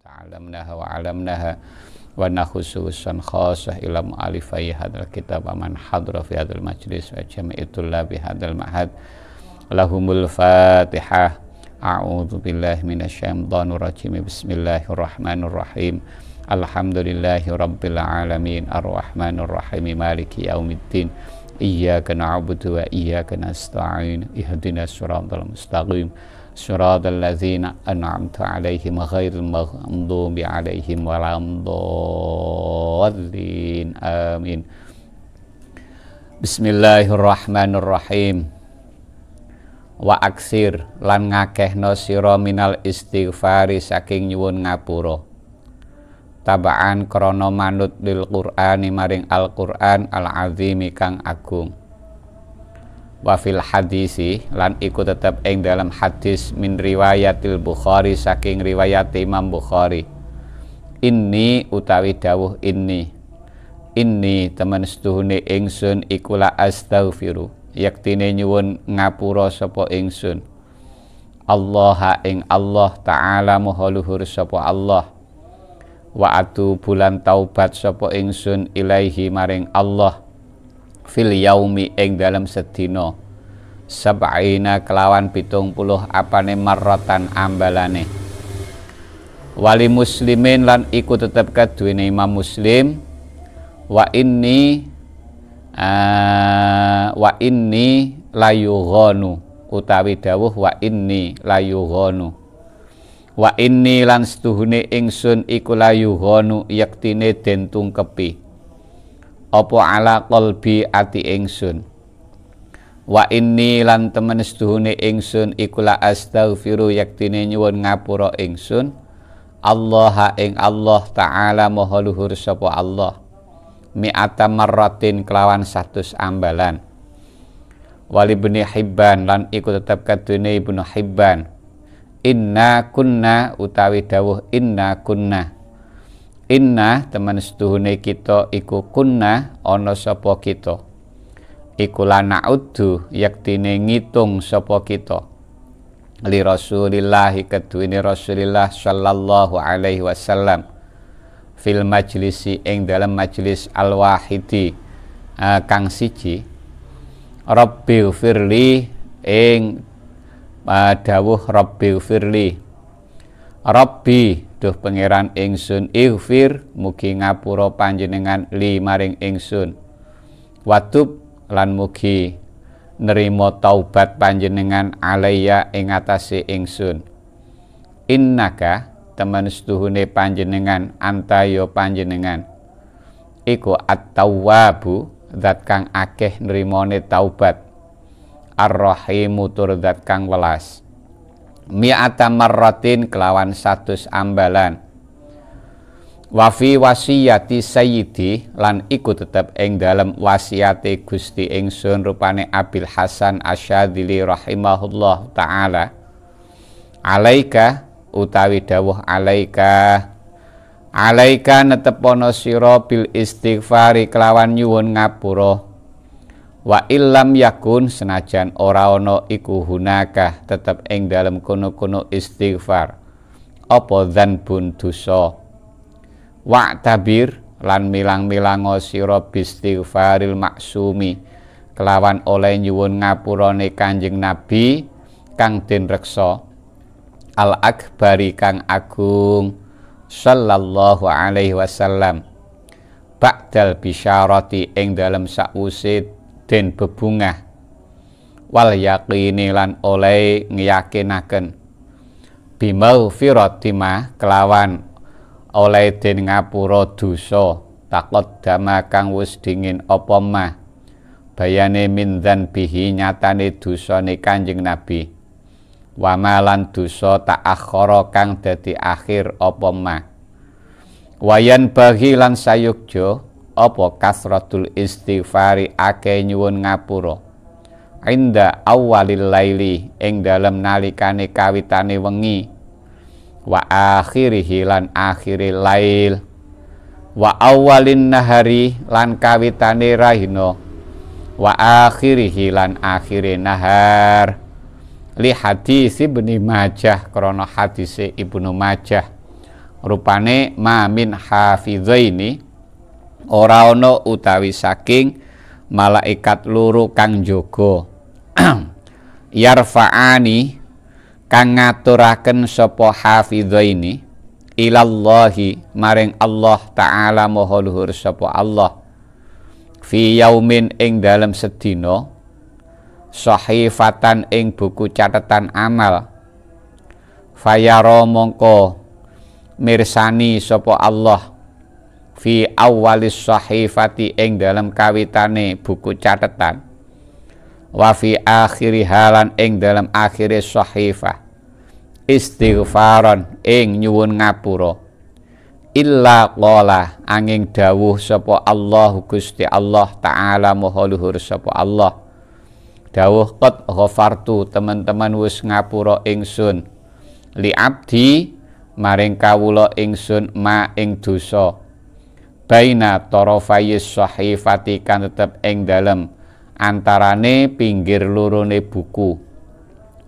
ta'alamnaha wa 'alamnaha wa nakhususan khasah ila mu'alifai hadzal kitab man hadra fi hadzal majlis wa jami'atul labi hadzal ma'had lahumul fatihah. A'udzu billahi minasyaitonir rajim. Bismillahirrahmanirrahim. Alhamdulillahi rabbil alamin arrahmanir rahim maliki yaumiddin. Iyyaka na'budu wa iyyaka nasta'in. Ihdinas siratal mustaqim. Siratal ladzina an'amta 'alaihim ghairil maghdubi 'alaihim waladdallin. Amin. Bismillahirrahmanirrahim. Wa aksir lan ngakehno sira minal istighfari saking nyuwun ngapura. Tabaan krana manut lil Qur'ani maring Al-Qur'an al-azimi kang agung. Wa fil hadisi lan iku tetep ing dalam hadis min riwayatil Bukhari saking riwayat Imam Bukhari. Inni utawi dawuh inni temen setuhune ingsun iku la astaghfiru yaktine nyuwun ngapura sapa ingsun Allah ing Allah taala maha luhur sapa Allah wa atu bulan taubat sapa ingsun ilaihi maring Allah fil yaumi ing dalam sedina sab'ina kelawan 70 apane marratan ambalane wali muslimin lan iku tetep kaduwene Imam Muslim wa inni layughanu utawi dawuh wa inni layughanu wa inni lan setuhune ingsun iku layughanu yaktine den tungkepi apa ala qalbi ati ingsun wa inni lan temen setuhune ingsun iku la astaghfiru yaktine nyuwun ngapura ingsun Allah ing Allah taala maha luhur sapa Allah mi'ata marratin kelawan 100 ambalan. Wali Ibnu Hibban lan iku tetep kadune Ibnu Hibban. Inna kunna utawi dawuh inna kunna. Inna teman setuhune kita iku kunna ana sapa kita. Iku lana'uddu yaktine ngitung sapa kita. Li Rasulillah kadune Rasulillah sallallahu alaihi wasallam. Fil majlisi ing dalam majlis al-wahidi kang siji Rabbi firli ing dawuh Rabbi firli Rabbi duh pangeran ingsun ighfir mugi ngapura panjenengan li maring ingsun watub lan mugi nerima taubat panjenengan alaiya ing atase ingsun innaka teman setuhune panjenengan antayo panjenengan iku at-tawwabu zat kang akeh nrimane taubat ar-rahimu tur zat kang welas mi'ata marratin kelawan 100 ambalan wa fi wasiyati sayyidi lan iku tetep ing dalem wasiate Gusti ingsun rupane Abil Hasan Asyadzili rahimahullah taala alaika utawi dawuh alaika netepono sira bil istighfari kelawan nyuwun ngapura wa illam yakun senajan ora ana iku hunaka tetep ing dalem kono-kono istighfar apa dzanbun dosa wa tabir lan milang-milango sira bistighfaril maksumi kelawan oleh nyuwun ngapurane Kanjeng Nabi kang den reksa al-akbari kang agung sallallahu alaihi wasallam ba'dal bisyarati ing dalam sakwuse den bebungah wal yaqini lan oleh ngiyakinaken bimaghfiratima kelawan oleh den ngapura dosa taqaddama kang wis dingin apa mah bayane min dzanbihi nyatane dosane Kanjeng Nabi wa malan dosa ta'akhkhara kang dadi akhir apa ma wayan bagi lan sayukja apa kasratul istighfari akeh nyuwun ngapura inda awalil laili ing dalem nalikane kawitane wengi wa akhirihi lan akhiril lail wa awalin nahari lan kawitane rahina wa akhirihi lan akhire nahar li hadis Ibnu Majah krana hadise Ibnu Majah Rupane ma min hafidzaini ora ana utawi saking malaikat loro kang jaga yarfa'ani kang ngaturaken sapa hafidzaini ilallahi maring Allah taala maha luhur sapa Allah fi yaumin ing dalem sedina sahifatan ing buku catatan amal fayara mongko mirsani sapa Allah fi awalis sahifati ing dalam kawitane buku catatan wa fi akhiri halan ing dalam akhire sahifah istighfaran ing nyuwun ngapura illa qala angin dawuh sapa Allah Gusti Allah taala maha luhur sapa Allah dawuh qad ghafartu teman-teman wis ngapura ingsun li abdi maring kawula ingsun ma ing dosa baina tarafayis sahifati kan tetep ing dalem antarane pinggir lorone buku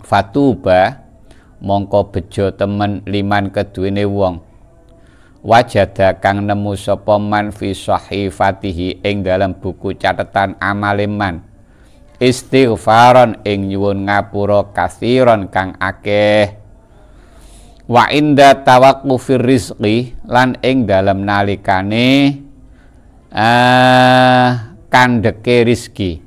fatuba mongko bejo temen liman keduwene wong wajada kang nemu sapa man fi sahifatihi ing dalem buku catatan amaleman istighfaran ing nyuwun ngapura kasiron kang akeh wa inda tawaqqufir rizqi lan ing dalem nalikane kandheke rizki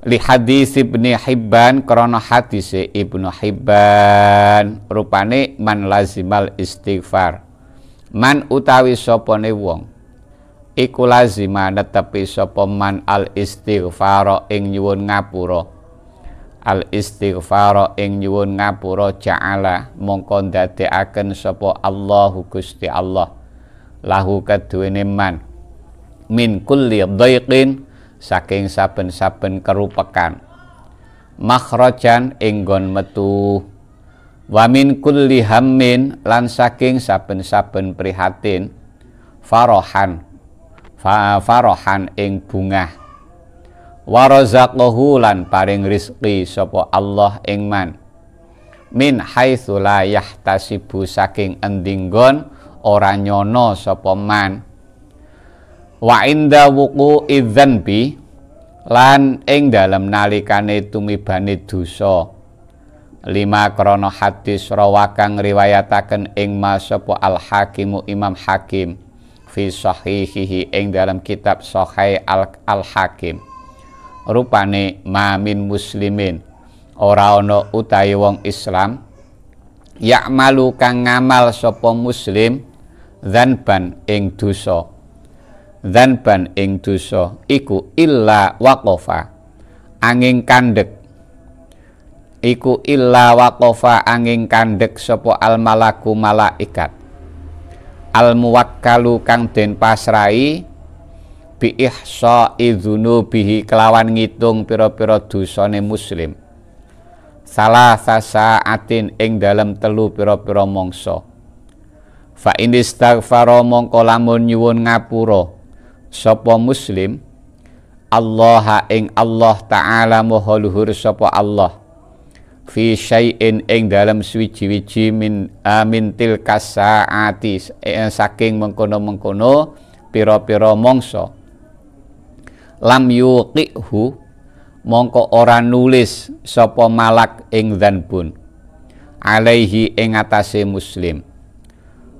li hadis Ibnu Hibban krana hadise Ibnu Hibban rupane man lazimal istighfar man utawi sapane wong iku lazima netepi sapa man al istighfar ing nyuwun ngapura al istighfar ing nyuwun ngapura ja'ala mongko ndadekaken sapa Allahu Gusti Allah lahu kaduwene man min kulli dhaiqin saking saben-saben kerupekan makhrajan ing nggon metu wa min kulli hammin lan saking saben-saben prihatin farahan ing bungah wa razaqahu lan paring rizqi sapa Allah ing man min haitsu la yahtasibu saking endi nggon ora nyono sapa man wa inda wuqu'i dzanbi lan ing dalem nalikane tumibane dosa lima krana hadis rawakang riwayataken ing sapa al hakimu Imam Hakim fi sahihihi ing dalam kitab Sahih al Hakim rupane mamin muslimin ora ana utawi wong Islam ya'malu kang ngamal sapa muslim dzanban ing dosa iku illa waqafa angin kandhek sapa al malaku malaikat al muwakkalu kang den pasrai bi ihsa'i dzunubihi kelawan ngitung pira-pira dosane muslim salah saatin ing dalem telu pira-pira mangsa fa in istaghfara mongko lamun nyuwun ngapura sapa muslim Allah ing Allah taala maha luhur sapa Allah fi syai'in ing dalem suwiji-wiji min tilkas saati saking mengkono-mengkono pira-pira mangsa lam yuqihu mongko ora nulis sapa malak ing dzanbun alaihi ing atase muslim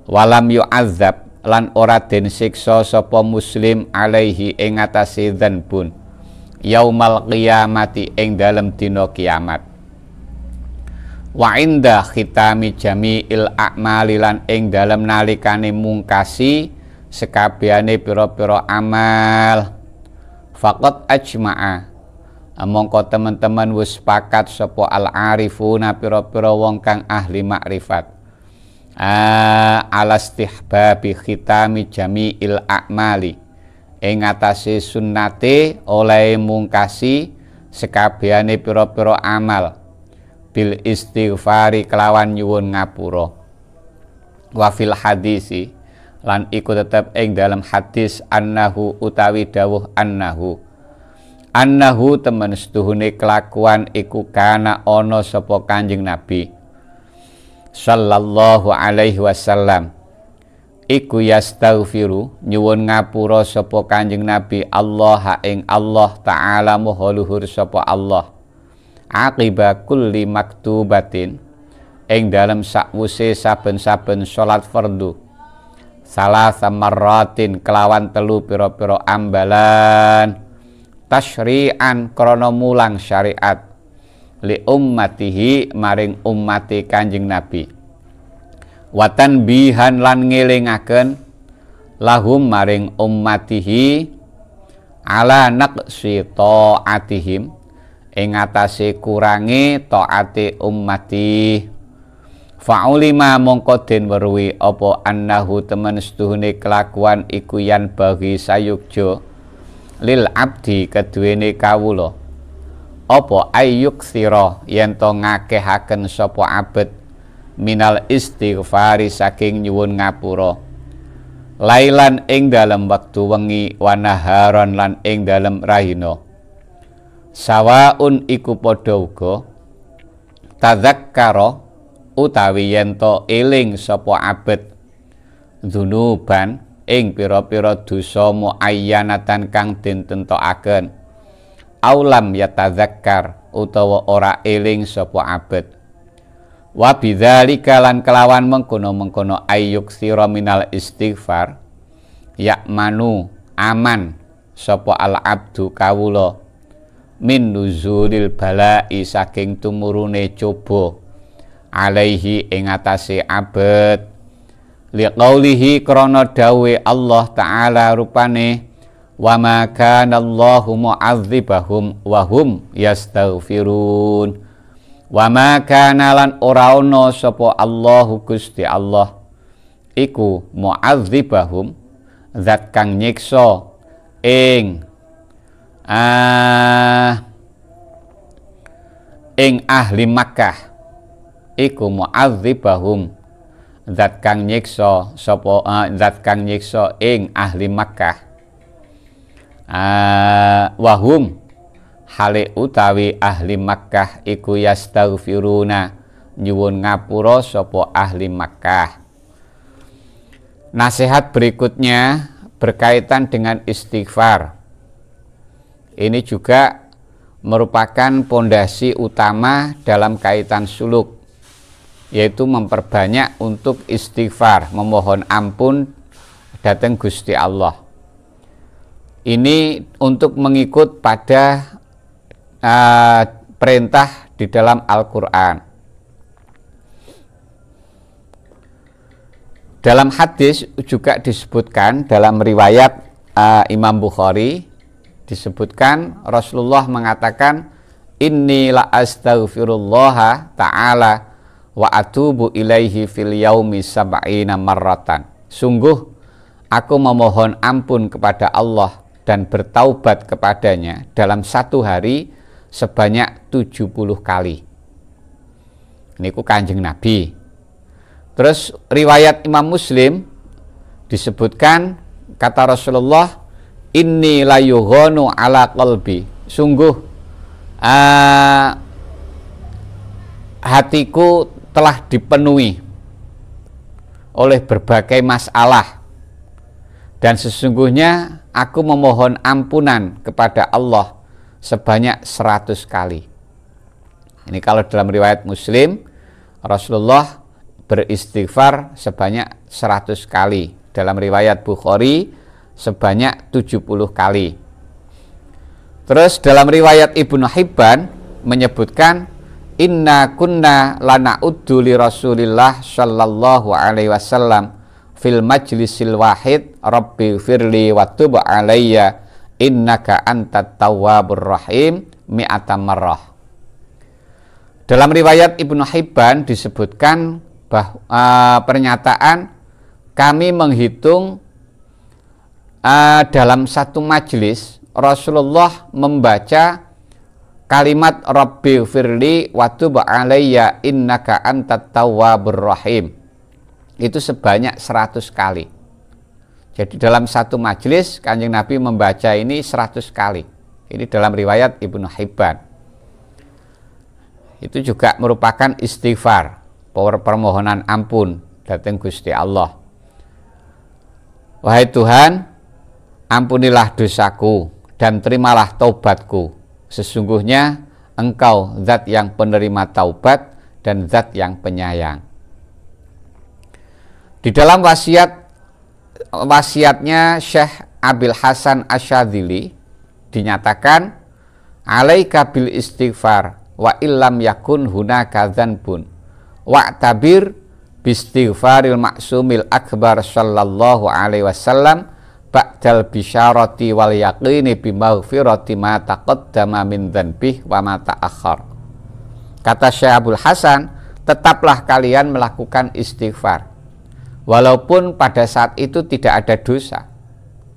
walam yu'adzab lan ora den siksa sapa muslim alaihi ing atase dzanbun yaumal qiyamati ing dalem dina kiamat wa inda khitami jami'il a'mali lan ing dalem nalikane mungkasi sekabehane pira-pira amal faqat ajma'a mongko teman-teman wis sepakat sapa al arifuna pira-pira wong kang ahli makrifat ala istihbabi khitami jami'il a'mali ing atase sunnate oleh mungkasi sekabehane pira-pira amal bil istighfari kelawan nyuwun ngapura wa fil hadisi lan iku tetep ing dalam hadis annahu utawi dawuh annahu temen setuhune kelakuan iku kana ana sapa Kanjeng Nabi sallallahu alaihi wasallam iku yastaghfiru nyuwun ngapura sapa Kanjeng Nabi Allah ing Allah taala maha luhur sapa Allah aqiba kulli maktubatin ing dalem sakwuse saben-saben salat fardu salasa marratin kelawan telu pira-pira ambalan tasyri'an krana mulang syariat li ummatihi maring ummati Kanjeng Nabi watan bihan lan ngelingaken lahum maring ummatihi ala naqsi ta'atihim ing atase kurangi taati ummati fa'ulima mongko den weruhi apa annahu temen setuhune kelakuan iku yan bagi sayukjo lil abdi keduwene kawula apa ayyuk sira yen to ngakehaken sapa abet minal istighfari saking nyuwun ngapura lailan ing dalem wektu wengi wa naharon lan ing dalem rahina sawaun iku padha uga tadzakkara utawi yen to eling sapa abet dzunuban ing pira-pira dosa muayyanatan kang den tentokaken aulam yatadzakkar utawa ora eling sapa abet wa bidzalika lan kelawan mengkono-mengkono ayyuk sira minal istighfar yakmanu aman sapa al abdu kawula min nuzulil bala'i saking tumurune coba alaihi ing atase abet liqaulihi krana dawe Allah taala rupane wa ma kana Allahu mu'adzibahum wa hum yastaghfirun wa ma kana lan ora ana sapa Allahu Gusti Allah iku mu'adzibahum zat kang nyiksa ing ahli Makkah iku mu'adzibahum zat kang nyiksa sapa zat kang nyiksa ing ahli Makkah wahum hale utawi ahli Makkah iku yastaghfiruna nyuwun ngapura sapa ahli Makkah. Nasihat berikutnya berkaitan dengan istighfar. Ini juga merupakan pondasi utama dalam kaitan suluk, yaitu memperbanyak untuk istighfar, memohon ampun datang Gusti Allah. Ini untuk mengikut pada perintah di dalam Al-Quran. Dalam hadis juga disebutkan dalam riwayat Imam Bukhari disebutkan Rasulullah mengatakan inni la astaghfirullah ta'ala wa atubu ilaihi fil yaumi sab'ina marratan. Sungguh aku memohon ampun kepada Allah dan bertaubat kepadanya dalam satu hari sebanyak 70 kali. Niku Kanjeng Nabi. Terus riwayat Imam Muslim disebutkan kata Rasulullah inni la yughanu ala qalbi. Sungguh hatiku telah dipenuhi oleh berbagai masalah dan sesungguhnya aku memohon ampunan kepada Allah sebanyak 100 kali. Ini kalau dalam riwayat Muslim, Rasulullah beristighfar sebanyak 100 kali. Dalam riwayat Bukhari sebanyak 70 kali. Terus dalam riwayat Ibnu Hibban menyebutkan inna kunna lana'uddu li Rasulillah sallallahu alaihi wasallam fil majlisil wahid rabbi firli wa tub alayya innaka antat tawwabur rahim mi'ata marrah. Dalam riwayat Ibnu Hibban disebutkan pernyataan kami menghitung dalam satu majelis Rasulullah membaca kalimat rabbi firli wa tub alayya innaka antat tawwabur rahim itu sebanyak 100 kali. Jadi dalam satu majelis Kanjeng Nabi membaca ini 100 kali. Ini dalam riwayat Ibnu Hibban. Itu juga merupakan istighfar. permohonan ampun dhateng Gusti Allah. Wahai Tuhan, ampunilah dosaku dan terimalah taubatku. Sesungguhnya Engkau zat yang penerima taubat dan zat yang penyayang. Di dalam wasiatnya Syekh Abil Hasan Asyadzili dinyatakan, alaika bil istighfar wa illam yakun hunaka dzanbun wa tabir bistighfaril maksumil akbar sallallahu alaihi wasallam ba'dal bisyarati wal yaqini bimaghfirati ma taqaddama min dzanbih wa ma ta'akhkhar. Kata Syekh Abdul Hasan, tetaplah kalian melakukan istighfar walaupun pada saat itu tidak ada dosa,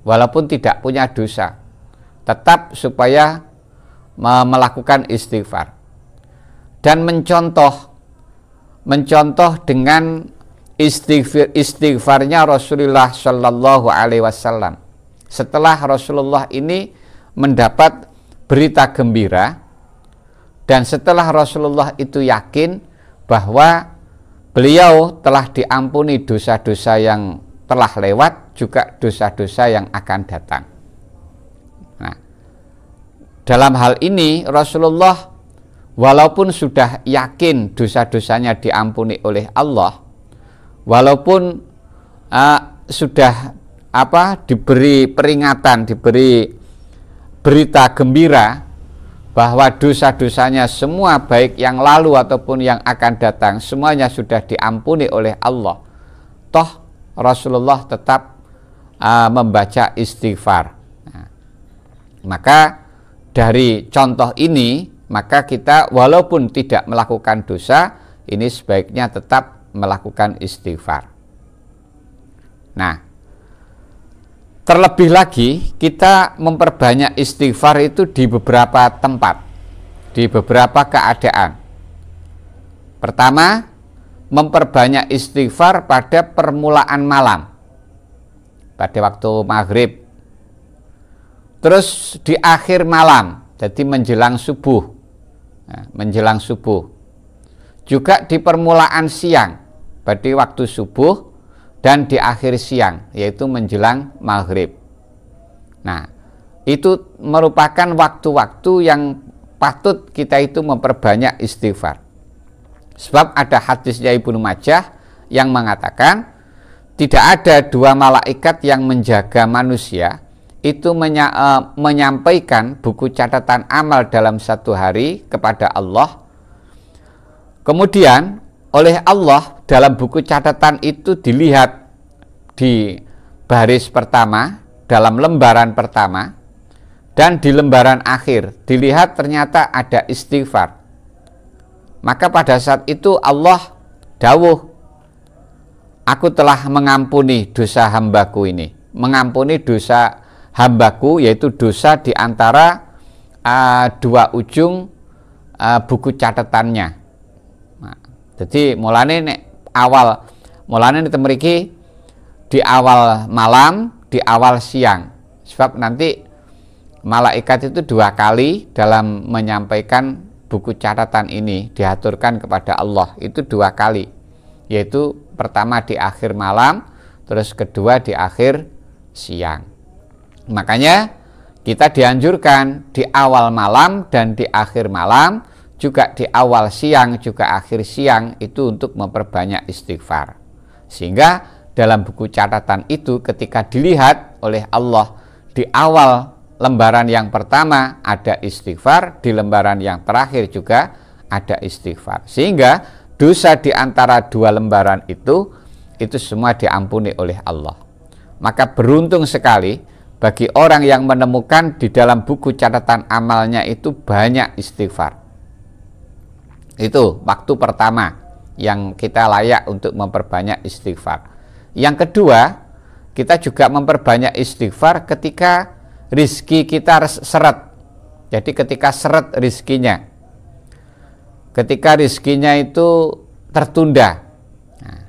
walaupun tidak punya dosa, tetap supaya melakukan istighfar dan mencontoh dengan istighfarnya Rasulullah Shallallahu Alaihi Wasallam. Setelah Rasulullah ini mendapat berita gembira dan setelah Rasulullah itu yakin bahwa beliau telah diampuni dosa-dosa yang telah lewat, juga dosa-dosa yang akan datang. Nah, dalam hal ini Rasulullah walaupun sudah yakin dosa-dosanya diampuni oleh Allah, walaupun sudah diberi peringatan, diberi berita gembira bahwa dosa-dosanya semua baik yang lalu ataupun yang akan datang semuanya sudah diampuni oleh Allah, toh Rasulullah tetap membaca istighfar. Nah, maka dari contoh ini, maka kita walaupun tidak melakukan dosa, ini sebaiknya tetap melakukan istighfar. Nah, terlebih lagi kita memperbanyak istighfar itu di beberapa tempat, di beberapa keadaan. Pertama, memperbanyak istighfar pada permulaan malam, pada waktu maghrib. Terus di akhir malam, jadi menjelang subuh. Nah, menjelang subuh. Juga di permulaan siang, pada waktu subuh, dan di akhir siang, yaitu menjelang maghrib. Nah, itu merupakan waktu-waktu yang patut kita itu memperbanyak istighfar. Sebab ada hadisnya Ibnu Majah yang mengatakan, tidak ada dua malaikat yang menjaga manusia itu menyampaikan buku catatan amal dalam satu hari kepada Allah. Kemudian oleh Allah dalam buku catatan itu dilihat di baris pertama, dalam lembaran pertama, dan di lembaran akhir dilihat ternyata ada istighfar. Maka pada saat itu Allah dawuh, aku telah mengampuni dosa hambaku ini, mengampuni dosa hambaku, yaitu dosa di antara dua ujung buku catatannya. Nah, jadi mulane mriki di awal malam, di awal siang. Sebab nanti malaikat itu dua kali dalam menyampaikan buku catatan ini diaturkan kepada Allah, itu dua kali, yaitu pertama di akhir malam, terus kedua di akhir siang. Makanya kita dianjurkan di awal malam dan di akhir malam, juga di awal siang juga akhir siang, itu untuk memperbanyak istighfar. Sehingga dalam buku catatan itu ketika dilihat oleh Allah, di awal lembaran yang pertama ada istighfar, di lembaran yang terakhir juga ada istighfar. Sehingga dosa di antara dua lembaran itu semua diampuni oleh Allah. Maka beruntung sekali bagi orang yang menemukan di dalam buku catatan amalnya itu banyak istighfar. Itu waktu pertama yang kita layak untuk memperbanyak istighfar. Yang kedua, kita juga memperbanyak istighfar ketika rizki kita seret. Jadi ketika seret rizkinya, ketika rizkinya itu tertunda. Nah,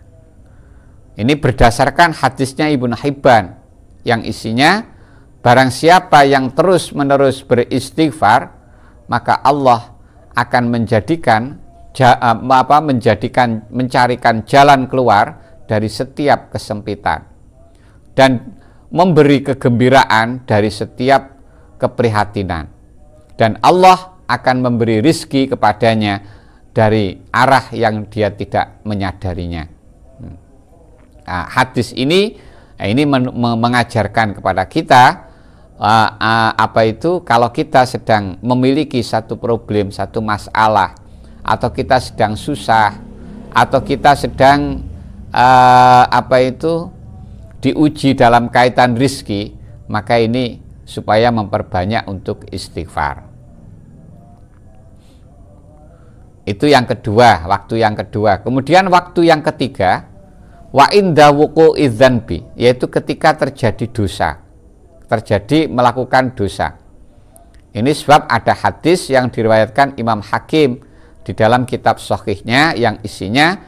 ini berdasarkan hadisnya Ibnu Hibban yang isinya, barang siapa yang terus menerus beristighfar, maka Allah akan menjadikan mencarikan jalan keluar dari setiap kesempitan dan memberi kegembiraan dari setiap keprihatinan, dan Allah akan memberi rizki kepadanya dari arah yang dia tidak menyadarinya. Hadis ini mengajarkan kepada kita kalau kita sedang memiliki satu problem, satu masalah, atau kita sedang susah, atau kita sedang diuji dalam kaitan rizki, maka ini supaya memperbanyak untuk istighfar. Itu yang kedua, waktu yang kedua. Kemudian waktu yang ketiga, wa inda wuqu'i dzanbi, yaitu ketika terjadi dosa, terjadi melakukan dosa. Ini sebab ada hadis yang diriwayatkan Imam Hakim di dalam kitab sahihnya yang isinya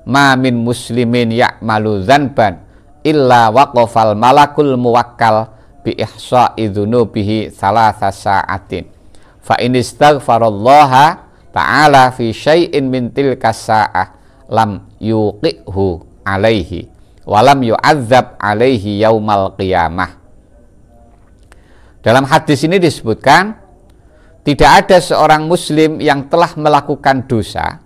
ma min muslimin ya'malu dzanban illa waqafal malakul muwakkal bi ihsa'i dzunubihi thalatha sa'atin fa in istaghfarallaha ta'ala fi syai'in min tilka sa'ah lam yuqihu alaihi walam yu'adzab alaihi yaumal qiyamah. Dalam hadis ini disebutkan tidak ada seorang muslim yang telah melakukan dosa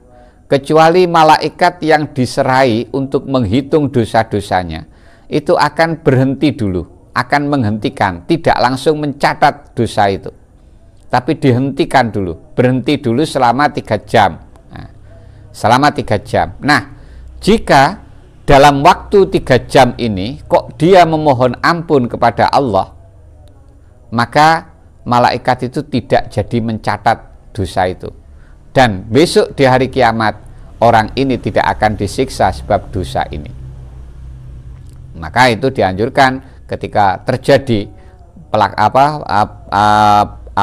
kecuali malaikat yang diserai untuk menghitung dosa-dosanya itu akan berhenti dulu, akan menghentikan, tidak langsung mencatat dosa itu, tapi dihentikan dulu, berhenti dulu selama 3 jam. Selama 3 jam. Nah, jika dalam waktu 3 jam ini kok dia memohon ampun kepada Allah, maka malaikat itu tidak jadi mencatat dosa itu, dan besok di hari kiamat orang ini tidak akan disiksa sebab dosa ini. Maka itu dianjurkan ketika terjadi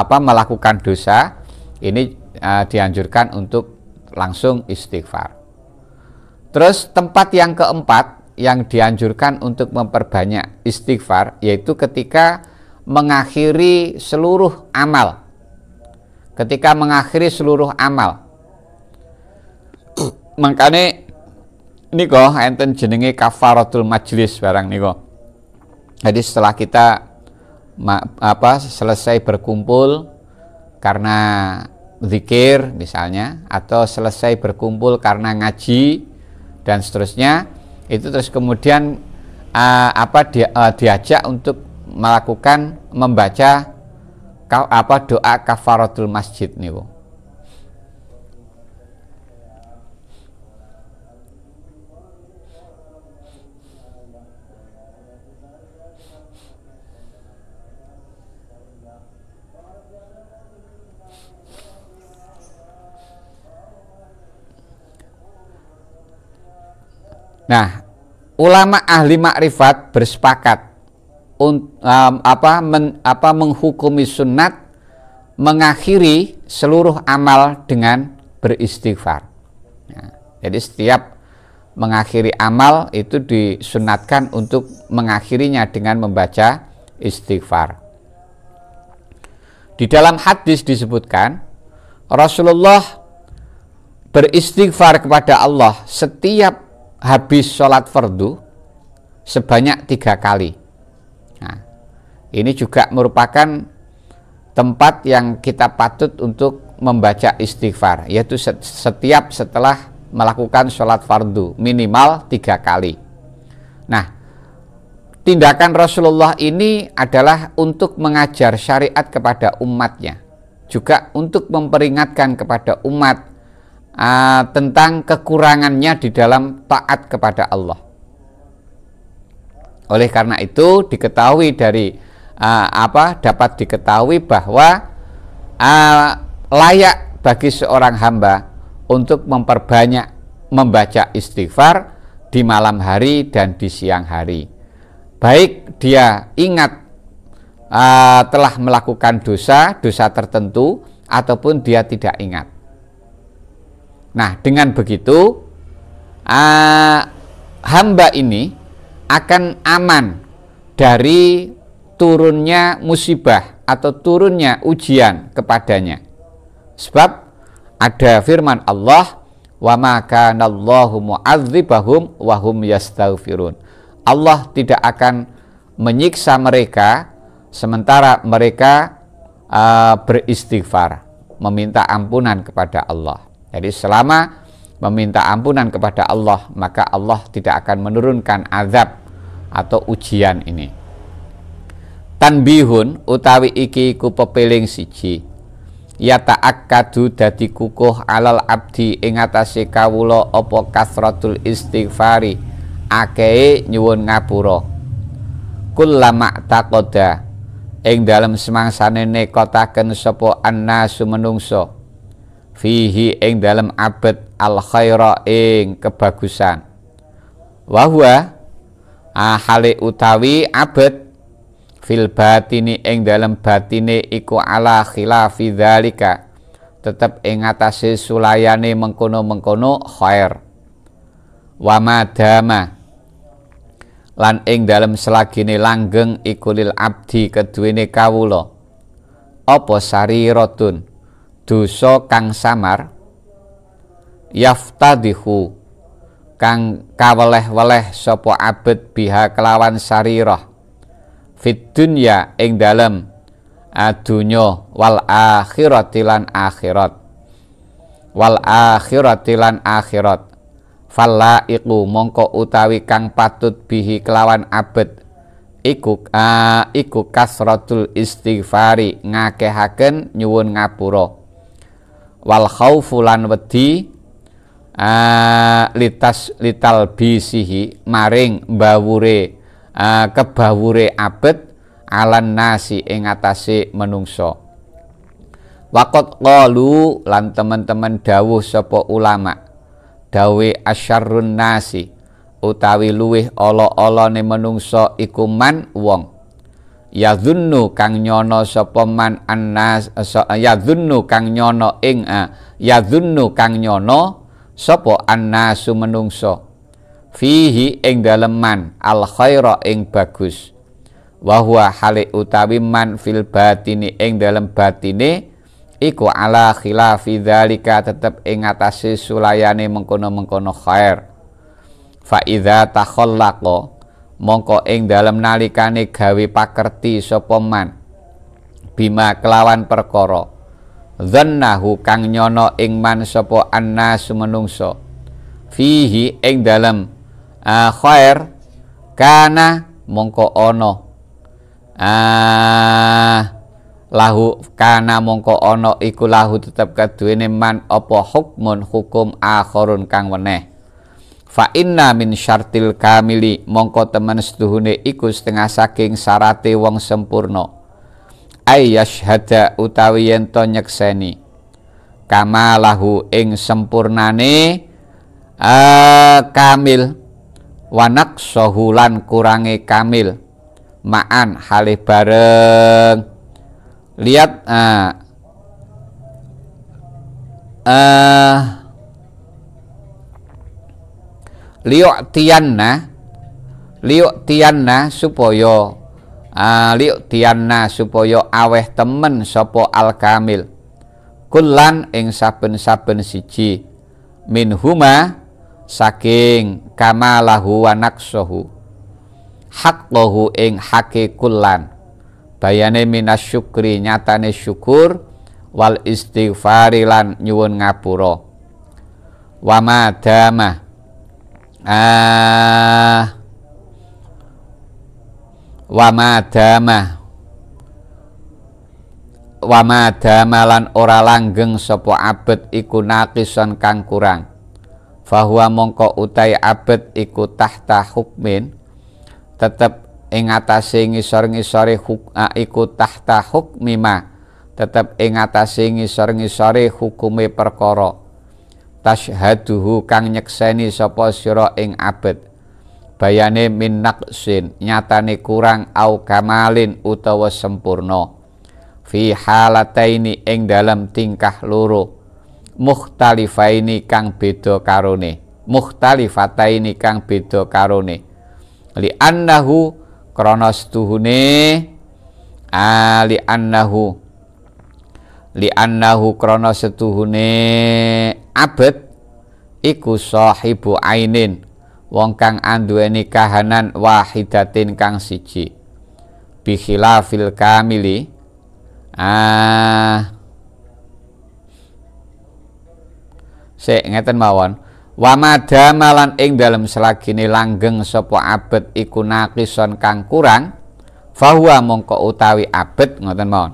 melakukan dosa ini, dianjurkan untuk langsung istighfar. Terus tempat yang keempat yang dianjurkan untuk memperbanyak istighfar yaitu ketika mengakhiri seluruh amal. Ketika mengakhiri seluruh amal. Makanya niko enten jenenge kafaratul majlis barang niko. Jadi setelah kita selesai berkumpul karena zikir misalnya, atau selesai berkumpul karena ngaji dan seterusnya, itu terus kemudian diajak untuk melakukan membaca doa kafaratul masjid niku. Nah, ulama ahli makrifat bersepakat menghukumi sunat mengakhiri seluruh amal dengan beristighfar. Nah, jadi setiap mengakhiri amal itu disunatkan untuk mengakhirinya dengan membaca istighfar. Di dalam hadis disebutkan Rasulullah beristighfar kepada Allah setiap habis sholat fardu sebanyak 3 kali. Nah, ini juga merupakan tempat yang kita patut untuk membaca istighfar, yaitu setiap setelah melakukan sholat fardu minimal 3 kali. Nah, tindakan Rasulullah ini adalah untuk mengajar syariat kepada umatnya, juga untuk memperingatkan kepada umat tentang kekurangannya di dalam taat kepada Allah. Oleh karena itu diketahui dapat diketahui bahwa layak bagi seorang hamba untuk memperbanyak membaca istighfar di malam hari dan di siang hari. Baik dia ingat telah melakukan dosa tertentu ataupun dia tidak ingat. Nah, dengan begitu hamba ini akan aman dari turunnya musibah atau turunnya ujian kepadanya. Sebab ada firman Allah, wa ma kana Allahu mu'adzibahum wa hum yastaghfirun. Allah tidak akan menyiksa mereka sementara mereka beristighfar, meminta ampunan kepada Allah. Jadi selama meminta ampunan kepada Allah, maka Allah tidak akan menurunkan azab atau ujian ini. Tanbihun utawi iki ku pepeling siji, ya ta'akkadu dadi kukuh alal abdi ing atase kawula apa kasratul istighfari, akeh nyuwun ngapura. Kullama taqoda ing dalem semangsane nekotaken sapa annasu menungso fihi ing dalem abad al khaira ing kebagusan, wa huwa hale utawi abad fil batini ing dalem batine iku ala khilafi dzalika, tetep ing atase sulayane mengkono-mengkono khair. Wa madama lan ing dalem selagine langgeng iku lil abdi keduwene kawula apa sariratun dosa kang samar, yaftadihu kang kaweleh-weleh sapa abet biha kelawan sarirah, fit dunya ing dalem dunya wal akhirati lan akhirat, wal akhirati lan akhirat. Falla iku mongko utawi kang patut bihi kelawan abet iku kasratul istighfari, ngakehaken nyuwun ngapura, wal khaufu lan wedi lital bisihi maring bawure kebawure abet alan nasi ing atase menungso. Waqat qalu lan teman-teman dawuh sapa ulama, dawe asyarrun nasi utawi luweh ala-alane menungso iku man wong, yadhunnu kang nyono sapa man annas, yadhunnu kang nyono ing yadhunnu kang nyono sapa annasu menungso fihi ing dalem man al khaira ing bagus, wa huwa hale utawi man fil batini ing dalem batine iku ala khilafi dzalika, tetep ing atase sulayane mengkono-mengkono khair. Fa idza takhallaqa mongko ing dalem nalikane gawe pakerti sapa man bima kelawan perkara dzannahu kang nyono ing man sapa annas menungso fihi ing dalem khair, kana mongko ono lahu kana mongko ono iku lahu tetep kaduwene man apa hukmun hukum akhirun kang weneh. Fa inna min syartil kamili mongko temen setuhune iku setengah saking syarate wong sempurna, ay yashhada utawi yen to nyekseni kamalahu ing sempurnane kamil, wanak sohulan kurange kamil, ma'an halih bareng. Lihat liu'tiyanna supaya aweh temen sapa al kamil kullan ing saben-saben siji minhuma saking kamalahu wa naqsahu haqqahu ing hake kullan, bayane minasyukri nyatane syukur, wal istighfari lan nyuwun ngapura. Wa madama wa madama lan ora langgeng sapa abet iku naqisan kang kurang, fahuwa mongko utai abet iku tahta hukmin, tetep ing atase ngisor-ngisore iku tahta hukmima, tetep ing atase ngisor-ngisore hukume perkara, tashhaduhu kang nyekseni sapa sira ing abet, bayane min naqsin nyatane kurang au kamalin utawa sempurna, fi halataini ing dalam tingkah loro, mukhtalifaini kang beda karone, mukhtalifataini kang beda karone, li annahu krana setuhune li annahu krana setuhune abet iku sahibu ainin wong kang anduweni kahanan wahidatin kang siji bi khilafil kamili ngeten mawon wa madamalan ing dalem selagine langgeng sapa abet iku naqison kang kurang fahuwa mongko utawi abet ngoten mawon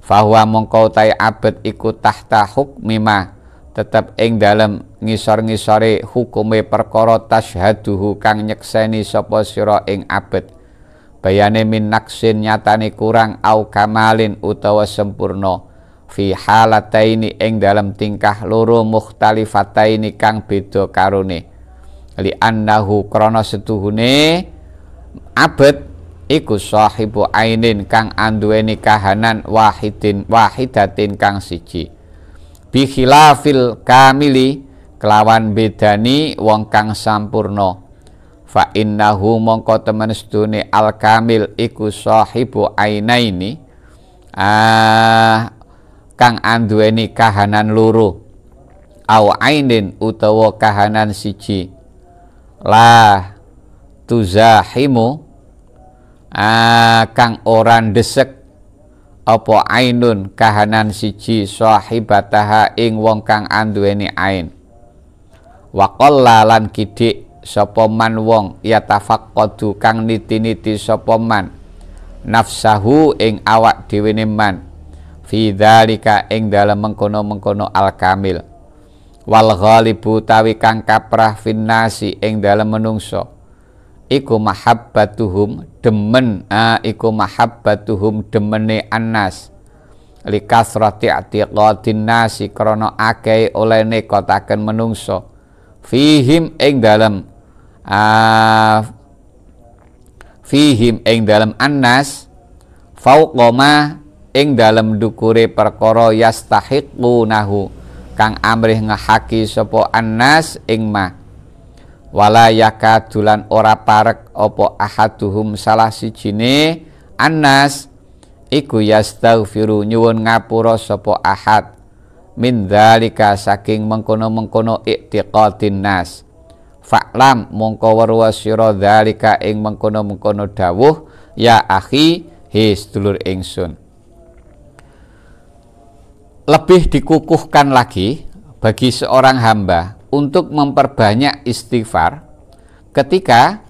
fahuwa mongko utawi abet iku tahta hukmima tetep ing dalem ngisor-ngisore hukume perkara tashaduhu kang nyekseni sapa sira ing abet bayane min naksin nyatane kurang au kamalin utawa sempurna fi halataini ing dalam tingkah loro mukhtalifataini kang beda karone li annahu krana setuhune abet iku sahibu ainin kang anduweni kahanan wahidatin kang siji bi khilafil kamili kelawan bedani wong kang sampurna fa innahu mongko temen sedune al kamil iku sahibu ainaini kang anduweni kahanan loro au ainin utawa kahanan siji la tuzahimu kang ora ndesek apa ainun kahanan siji sahibataha ing wong kang anduweni ain wa qallalan kidik sapa man wong yatafaqqadu kang niti-niti sapa man nafsahu ing awak dhewe man fi dzalika ing dalem mengkono-mengkono al kamil wal ghalibu tawi kang kaprah finnasi ing dalem menungso iku mahabbatuhum demene annas li kasrati i'tiqadin nasi krana akeh olehne kotaken menungso fihim ing dalem annas fauqama ing dalem dukure perkara yastahiqunahu kang amrih ngehaki sapa annas ing ma wala yakadulan ora parek apa ahaduhum salah sijine annas iku yastaghfiru nyuwun ngapura sapa ahad min dzalika saking mengkono-mengkono i'tiqadin nas fa'lam mongko weruh sira dzalika ing mengkono-mengkono dawuh ya akhi he sedulur ingsun lebih dikukuhkan lagi bagi seorang hamba untuk memperbanyak istighfar ketika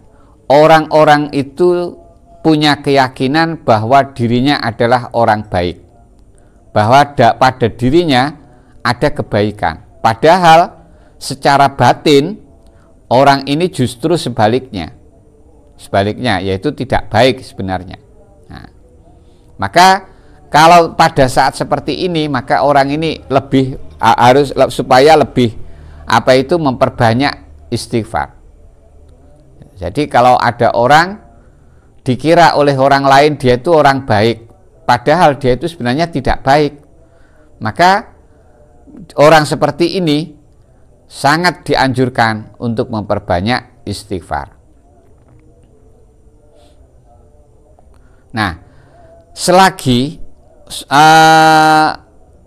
orang-orang itu punya keyakinan bahwa dirinya adalah orang baik, bahwa pada dirinya ada kebaikan, padahal secara batin orang ini justru sebaliknya yaitu tidak baik sebenarnya. Nah, maka kalau pada saat seperti ini maka orang ini lebih harus supaya lebih memperbanyak istighfar. Jadi kalau ada orang dikira oleh orang lain dia itu orang baik, padahal dia itu sebenarnya tidak baik, maka orang seperti ini sangat dianjurkan untuk memperbanyak istighfar. Nah, selagi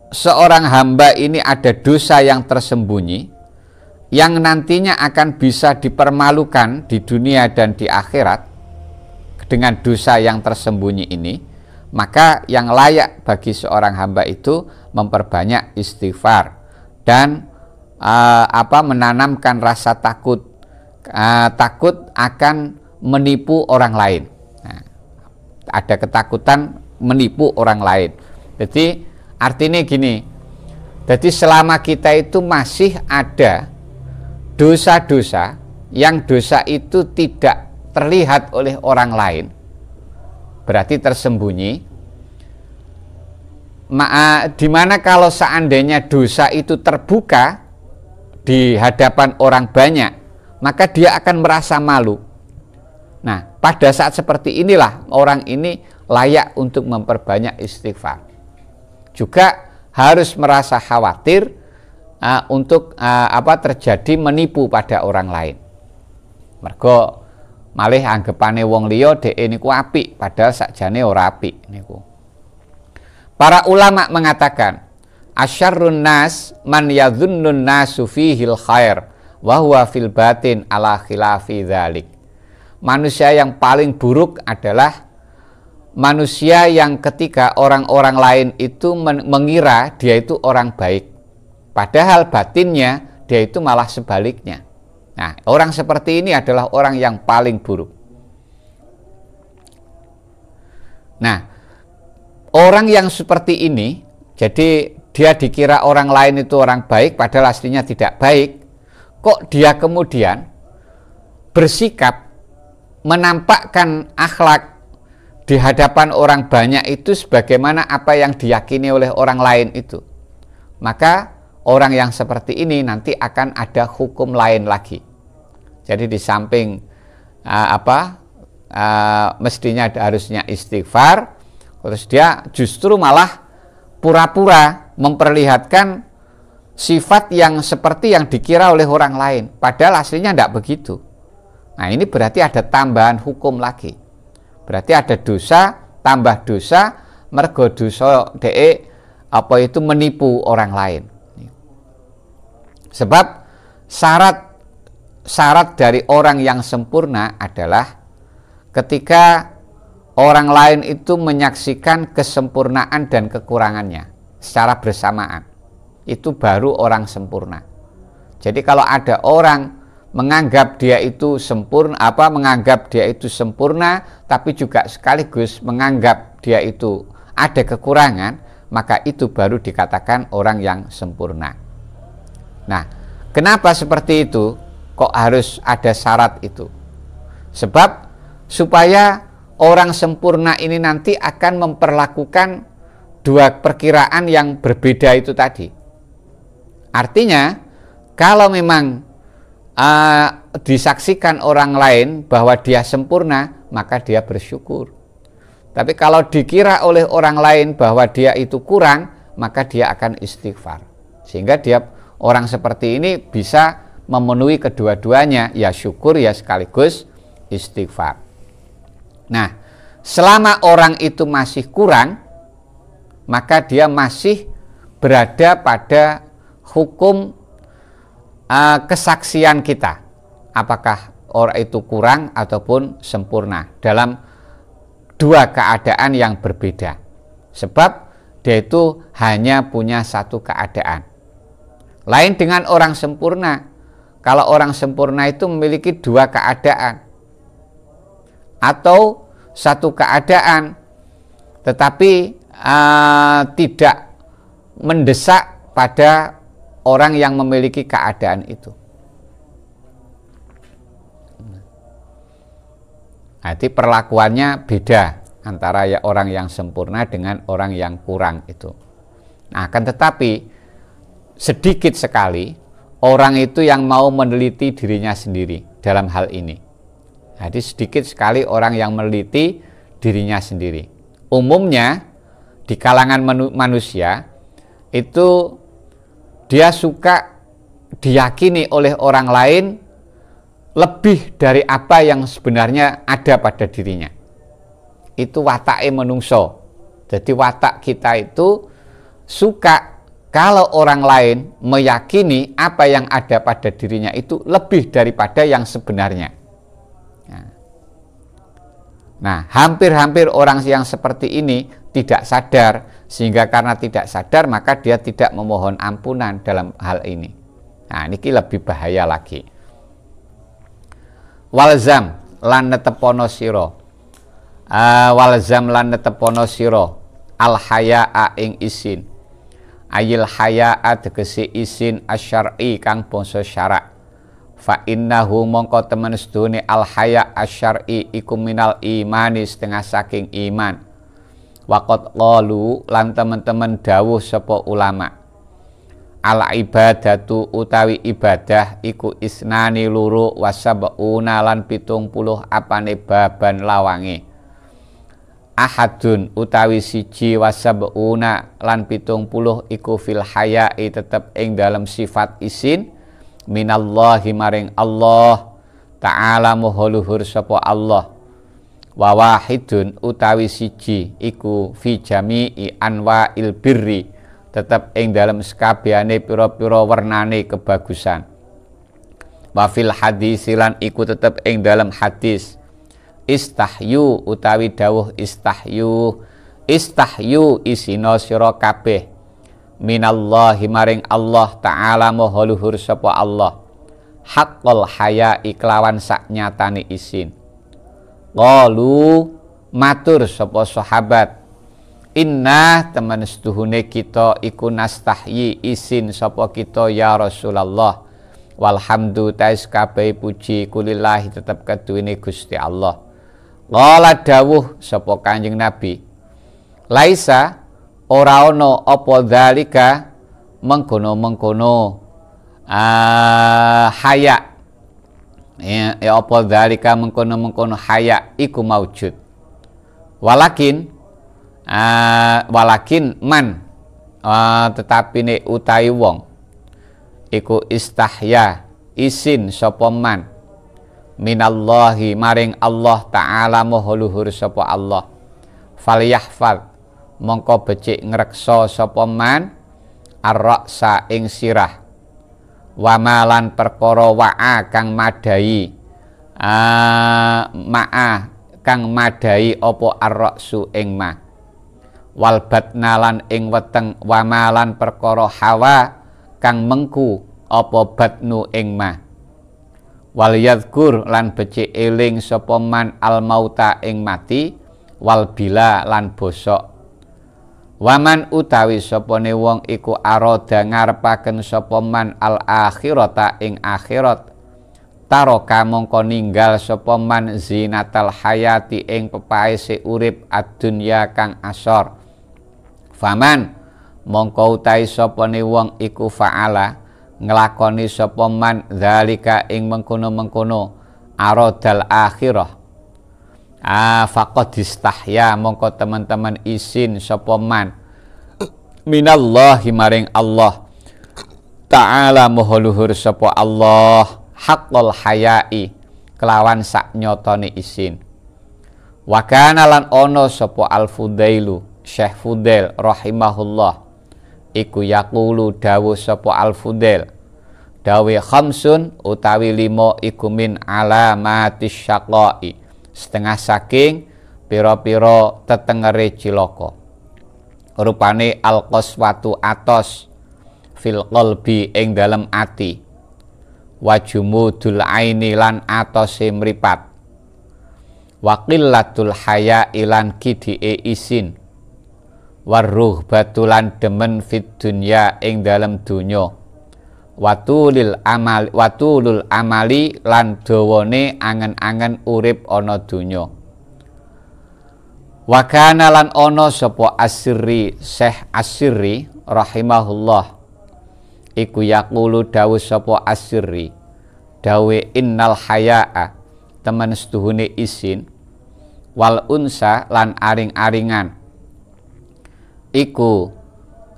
seorang hamba ini ada dosa yang tersembunyi yang nantinya akan bisa dipermalukan di dunia dan di akhirat dengan dosa yang tersembunyi ini, maka yang layak bagi seorang hamba itu memperbanyak istighfar dan menanamkan rasa takut akan menipu orang lain. Nah, ada ketakutan menipu orang lain. Jadi artinya gini, jadi selama kita itu masih ada dosa-dosa yang dosa itu tidak terlihat oleh orang lain, berarti tersembunyi. Dimana kalau seandainya dosa itu terbuka di hadapan orang banyak, maka dia akan merasa malu. Nah, pada saat seperti inilah orang ini layak untuk memperbanyak istighfar. Juga harus merasa khawatir untuk terjadi menipu pada orang lain. Mergo malih anggapane wong liya dhek niku apik padahal sakjane ora apik niku. Para ulama mengatakan asyarrun nas man yadhunnun nasu fihil khair wa huwa fil batin ala khilafi dzalik. Manusia yang paling buruk adalah manusia yang ketika orang-orang lain itu mengira dia itu orang baik, padahal batinnya dia itu malah sebaliknya. Nah, orang seperti ini adalah orang yang paling buruk. Nah, orang yang seperti ini, jadi dia dikira orang lain itu orang baik, padahal aslinya tidak baik. Kok dia kemudian bersikap menampakkan akhlak di hadapan orang banyak itu sebagaimana apa yang diyakini oleh orang lain itu? Maka orang yang seperti ini nanti akan ada hukum lain lagi. Jadi di samping mestinya harusnya istighfar, terus dia justru malah pura-pura memperlihatkan sifat yang seperti yang dikira oleh orang lain, padahal aslinya tidak begitu. Nah, ini berarti ada tambahan hukum lagi. Berarti ada dosa tambah dosa, mergo dosa itu menipu orang lain. Sebab syarat dari orang yang sempurna adalah ketika orang lain itu menyaksikan kesempurnaan dan kekurangannya secara bersamaan, itu baru orang sempurna. Jadi kalau ada orang menganggap dia itu sempurna, tapi juga sekaligus menganggap dia itu ada kekurangan, maka itu baru dikatakan orang yang sempurna. Nah, kenapa seperti itu? Kok harus ada syarat itu? Sebab supaya orang sempurna ini nanti akan memperlakukan dua perkiraan yang berbeda itu tadi. Artinya, kalau memang disaksikan orang lain bahwa dia sempurna, maka dia bersyukur. Tapi kalau dikira oleh orang lain bahwa dia itu kurang, maka dia akan istighfar. Sehingga orang seperti ini bisa memenuhi kedua-duanya, ya syukur ya sekaligus istighfar. Nah, selama orang itu masih kurang, maka dia masih berada pada hukum kesaksian kita, apakah orang itu kurang ataupun sempurna dalam dua keadaan yang berbeda. Sebab dia itu hanya punya satu keadaan. Lain dengan orang sempurna. Kalau orang sempurna itu memiliki dua keadaan, atau satu keadaan tetapi tidak mendesak pada orang yang memiliki keadaan itu. Jadi perlakuannya beda antara orang yang sempurna dengan orang yang kurang itu. Nah, akan tetapi sedikit sekali orang itu yang mau meneliti dirinya sendiri dalam hal ini. Jadi sedikit sekali orang yang meneliti dirinya sendiri. Umumnya di kalangan manusia itu dia suka diyakini oleh orang lain lebih dari apa yang sebenarnya ada pada dirinya. Itu watake menungso. Jadi watak kita itu suka kalau orang lain meyakini apa yang ada pada dirinya itu lebih daripada yang sebenarnya. Nah, hampir-hampir orang yang seperti ini tidak sadar, sehingga karena tidak sadar maka dia tidak memohon ampunan dalam hal ini. Nah, ini lebih bahaya lagi. Walzam lan netepono sira. Walzam lan netepono sira al hayaa ing isin. Ayil hayaa tegese isin asyar'i kang bangsa syarak. Fa innahu mongko temen sedune al haya asyar'i iku minal imani setengah saking iman. Waqat qalu lan temen-temen dawuh sapa ulama. Al ibadatu utawi ibadah iku isnani luru wasabuna lan 70 apane baban lawange. Ahadun utawi siji wasabuna lan 70 iku fil haya'i tetep ing dalam sifat isin minallahi maring Allah ta'ala moho luhur sapa Allah. Wa wahidun utawi siji iku fi jami'i anwa'il birri tetap ing dalam sekabehane pira-pira wernane kebagusan. Wa fil hadis lan iku tetep ing dalam hadis istahyu utawi dawuh istahyu isina sira kabeh minallahi maring Allah taala maha luhur sapa Allah haqqul haya iklawan saknyatane isin. Qalu matur sapa sahabat inna temen setuhune kita iku nastahyi isin sapa kita ya Rasulullah. Walhamdu tais kabeh puji kulillahi tetep keduwene Gusti Allah. Qala dawuh sapa Kanjeng Nabi laisa ora ana apa dzalika mengkono haya ya apa dzalika mengkono haya iku maujud walakin man tetapi ne utawi wong iku istahya isin sapa man minallahi maring Allah taala maha luhur sapa Allah. Falyahfal mongko becik ngreksa sapa man ar-ra'sa ing sirah wa malan perkara wa'a kang madai kang madai apa ar-ra'su ing ma wal batnalan ing weteng wa malan perkara hawa kang mengku apa batnu ing ma wal yadhkur lan becik eling sapa man al mauta ing mati wal bila lan bosok. Waman utawi sapane wong iku aroda ngarepaken sapa man al akhirata ing akhirat taroka mongko ninggal sapa man zinatal hayati ing pepaese urip ad-dunya kang asor. Faman mongko utahi sapane wong iku faala nglakoni sapa man zalika ing mengkono-mengkono arodal akhirah faqad istahya mongko teman-teman isin sapa man minallahi maring Allah taala maha luhur sapa Allah haqqul hayai kelawan sak nyotone isin. Wa kana lan ono sapa al Fudailu Syekh Fudail rahimahullah iku yaqulu dawuh sapa al Fudail dawe khamsun utawi 5 iku min alamatis syaqai setengah saking pira-pira tetengere cilaka. Rupane al-qaswatu atos fil qalbi ing dalem ati wa jumudul aini lan atose mripat wa qillatul haya ilan kidike isin waruh batulan demen fit dunya ing dalem donya watulul amali lan dawane angen-angen urip ana donya. Wa kana lan ana sapa Asirri Syekh Asirri rahimahullah iku yaqulu dawuh sapa Asirri dawe innal hayaa temen setuhune isin wal unsa lan aring-aringan iku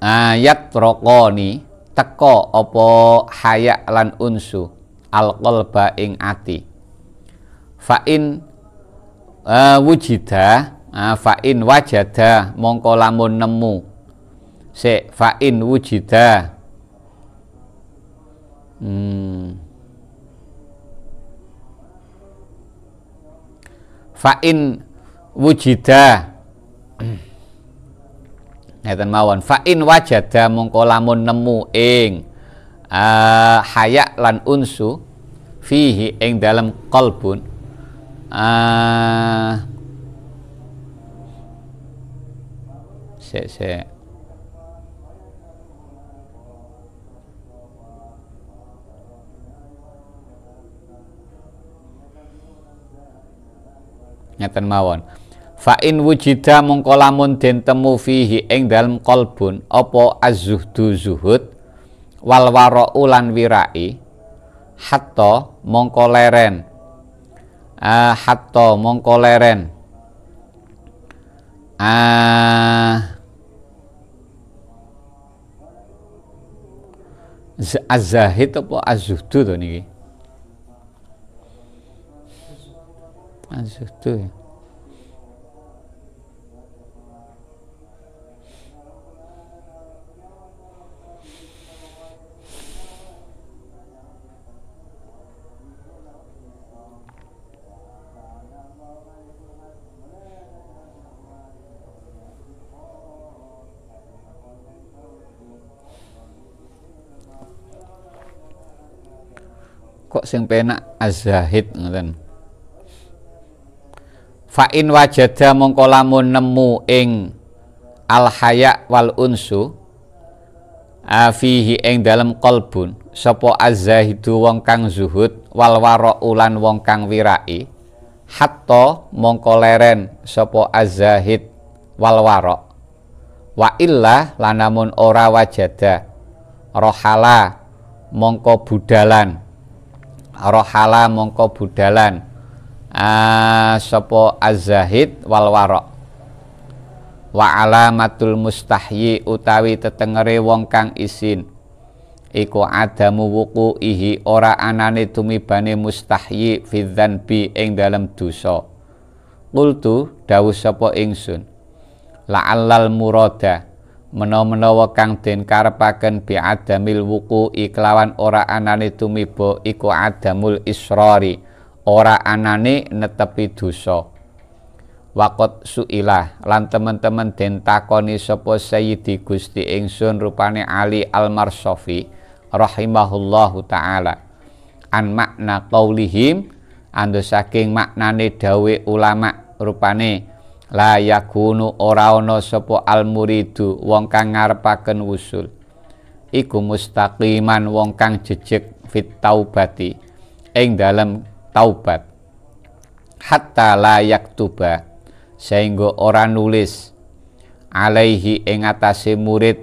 ayat rokoni teko apa haya lan unsu al qalba ing ati fa in wujida fa in wajada mongko lamun nemu fa in wujida fa in wujida ngeten mawon fa in wajada mongko lamun nemu ing haya lan unsu fihi ing dalam qalbun ngeten mawon fa in wujida mongko lamun den temu fihi ing dalem qalbun apa az-zuhdu zuhud wal wara'u lan wirai hatta mongko leren az-zahid apa az-zuhdu to niki az-zuhdu kok sing penak az-zahid ngoten. Fa in wajada mongko lamun nemu ing al haya wal unsu fihi ing dalem qalbun sapa az-zahidu wong kang zuhud wal wara ulan wong kang wirai hatta mongko leren sapa az-zahid wal wara wa illa lanamun ora wajada rohala mongko budalan sapa az-zahid wal wara wa alamatul mustahyi utawi tetengere wong kang isin iku adamu wuqu'ihi ora anane tumibane mustahyi fi dzanbi ing dalem dosa. Qultu dawuh sapa ingsun la'allal murada menawa kang den karepaken bi adamil wuqu'i kelawan ora anane tumiba iku adamul israri ora anane netepi dosa. Waqat su'ilah lan teman-teman den takoni sapa Sayyidi Gusti ingsun rupane Ali Al-Marsofi rahimahullahu taala an makna qaulihim ando saking maknane dawe ulama rupane la yakunu ora ana sapa al muridu wong kang ngarepaken wusul iku mustaqiman wong kang jejeg fit taubati ing dalem taubat hatta la yaktuba sehingga ora nulis alaihi ing atase murid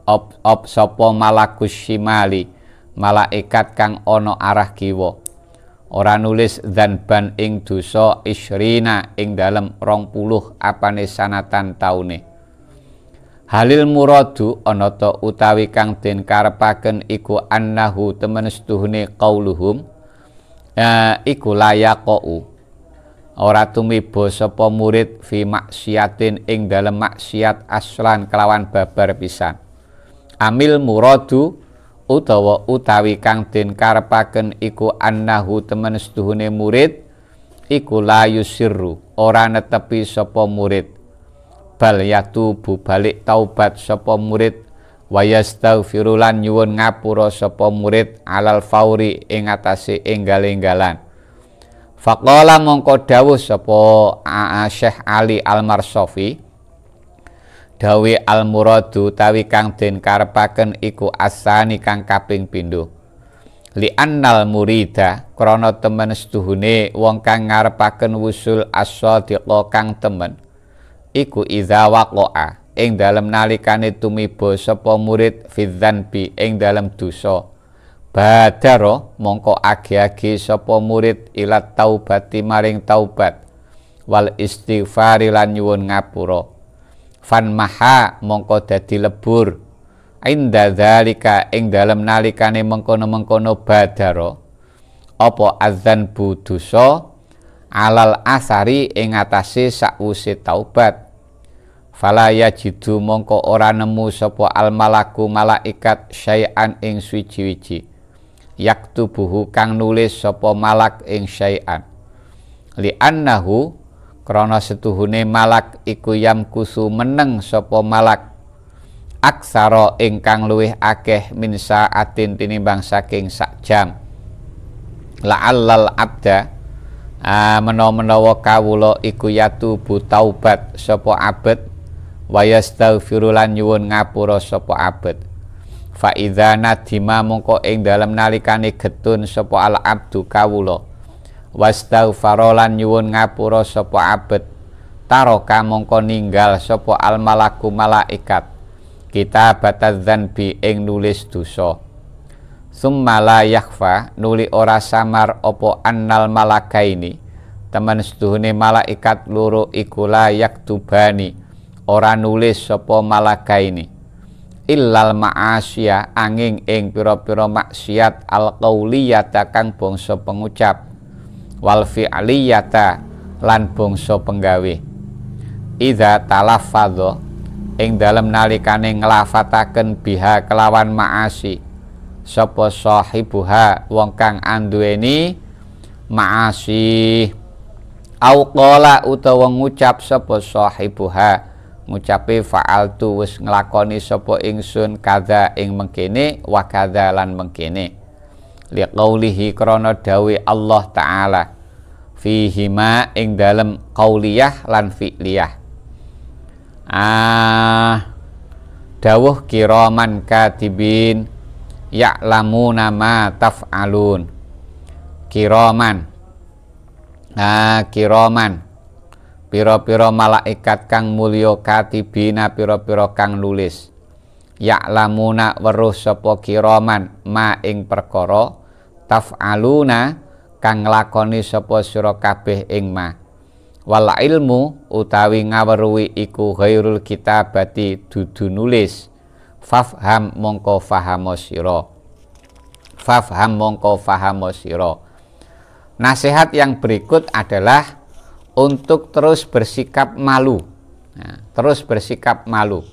op sapa malakus shimali malaikat kang ana arah kiwa ora nulis dzanban ing dosa isrina ing dalem 20 apane sanatan taune. Halil muradu ana ta utawi kang den karepaken iku annahu temen setuhune qauluhum iku layaqau ora tumiba sapa murid fi maksiatin ing dalem maksiat aslan kelawan babar pisan. Amil muradu utawi kang den karepaken iku annahu temen setuhune murid iku la yusirru ora netepi sapa murid bal yatubu balik taubat sapa murid wa yastaghfiru lan nyuwun ngapura sapa murid alal fauri ing atase enggal-enggalan. Faqala mongko dawuh sapa Syekh Ali Al-Marsofi dawe al-muradu tawi kang den karepaken iku asani kang kaping pindho li annal murida krana temen setuhune wong kang ngarepaken wusul as-sadiqa kang temen iku idza waqa'a ing dalem nalikane tumiba sapa murid fi dzanbi ing dalem dosa badaro mongko agi-agi sapa murid ila taubati maring taubat wal istighfari lan nyuwun ngapura fan maha mongko dadi lebur inda dzalika ing dalem nalikane mengkono-mengkono badaro apa azan budosa alal asari ing atase sakwuse taubat fala yajidu mongko ora nemu sapa al malaku malaikat syai'an ing suci-wiji yaktubuhu kang nulis sapa malak ing syai'an li annahu krana setuhune malak iku yamkusu meneng sapa malak aksara ingkang luwih akeh min saatin tinimbang saking sak jam la'allal abda menawa kawula iku yatubu taubat sapa abad wa yastaghfiru lan nyuwun ngapura sapa abad fa idza nadima mongko ing dalem nalikane getun sapa al abdu kawula wastaghfara lan nyuwun ngapura sapa abad taroka mongko ninggal sapa al malaku malaikat kitabatadz dzanbi ing nulis dosa summa la yakhfa nuli ora samar apa annal malakaini temen seduhune malaikat loro iku la yaktubani ora nulis sapa malakaini illal ma'asya angin ing pira-pira maksiat al-qauliyata kang bangsa pengucap wal fi'liyata lan bangsa penggawe idza talaffadha ing dalem nalikane nglafataken biha kelawan ma'asi sapa sahibuha wong kang anduweni ma'asi au qala utawa ngucap sapa sahibuha ngucape fa'altu wis nglakoni sapa ingsun kadza ing mengkene wa kadza lan mengkene liqaulihi krana dawe Allah taala fihima ing dalem qauliyah lan fi'liyah. Dawuh kiraman katibin ya'lamuna ma taf'alun. Kiraman, kiraman pira-pira malaikat kang mulya, katibina pira-pira kang nulis, ya'lamuna weruh sapa kiraman ma ing perkara taf'aluna kang nglakoni sapa sira kabeh ing ma. Wal ilmu utawi ngaweruhi iku ghairul kitabati dudu nulis. Fafham mongko fahamo sira. Fafham mongko fahamo sira. Nasihat yang berikut adalah untuk terus bersikap malu. Nah, terus bersikap malu.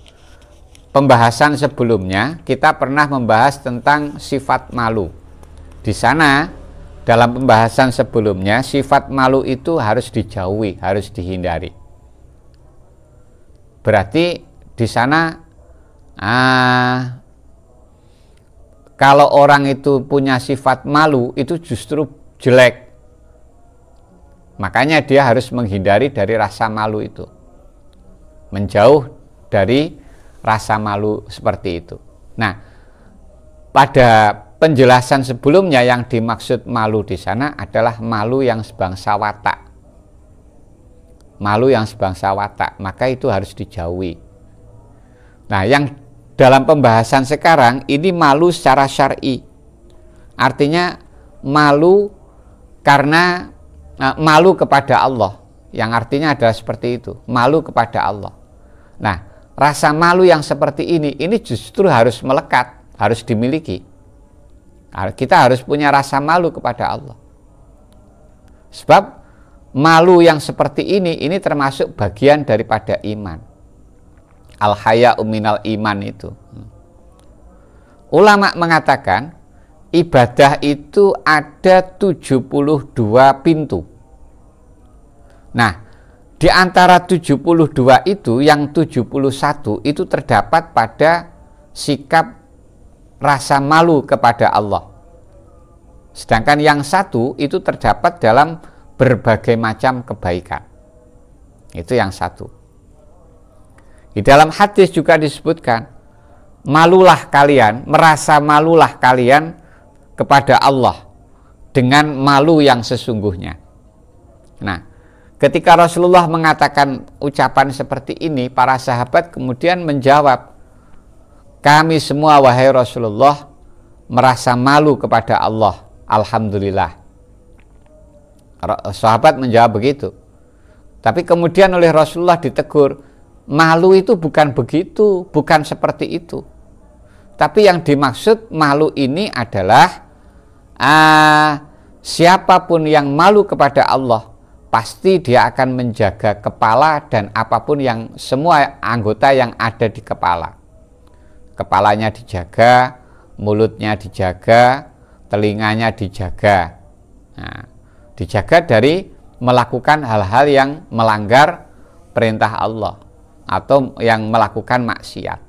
Pembahasan sebelumnya kita pernah membahas tentang sifat malu. Di sana dalam pembahasan sebelumnya sifat malu itu harus dijauhi, harus dihindari. Berarti di sana kalau orang itu punya sifat malu itu justru jelek. Makanya dia harus menghindari dari rasa malu itu. Menjauh dari rasa malu seperti itu. Nah, pada penjelasan sebelumnya yang dimaksud malu di sana adalah malu yang sebangsa watak. Malu yang sebangsa watak, maka itu harus dijauhi. Nah, yang dalam pembahasan sekarang ini malu secara syar'i. Artinya malu karena malu kepada Allah, yang artinya adalah seperti itu, malu kepada Allah. Nah, rasa malu yang seperti ini justru harus melekat, harus dimiliki. Kita harus punya rasa malu kepada Allah. Sebab malu yang seperti ini termasuk bagian daripada iman. Al-haya'u minal iman itu. Ulama mengatakan ibadah itu ada 72 pintu. Nah, di antara 72 itu yang 71 itu terdapat pada sikap rasa malu kepada Allah. Sedangkan yang satu itu terdapat dalam berbagai macam kebaikan. Itu yang satu. Di dalam hadis juga disebutkan, malulah kalian, merasa malulah kalian kepada Allah dengan malu yang sesungguhnya. Nah, ketika Rasulullah mengatakan ucapan seperti ini, para sahabat kemudian menjawab, kami semua wahai Rasulullah merasa malu kepada Allah, alhamdulillah. Sahabat menjawab begitu. Tapi kemudian oleh Rasulullah ditegur, malu itu bukan begitu, bukan seperti itu. Tapi yang dimaksud malu ini adalah siapapun yang malu kepada Allah, pasti dia akan menjaga kepala dan apapun yang semua anggota yang ada di kepala. Kepalanya dijaga, mulutnya dijaga, telinganya dijaga. Nah, dijaga dari melakukan hal-hal yang melanggar perintah Allah atau yang melakukan maksiat.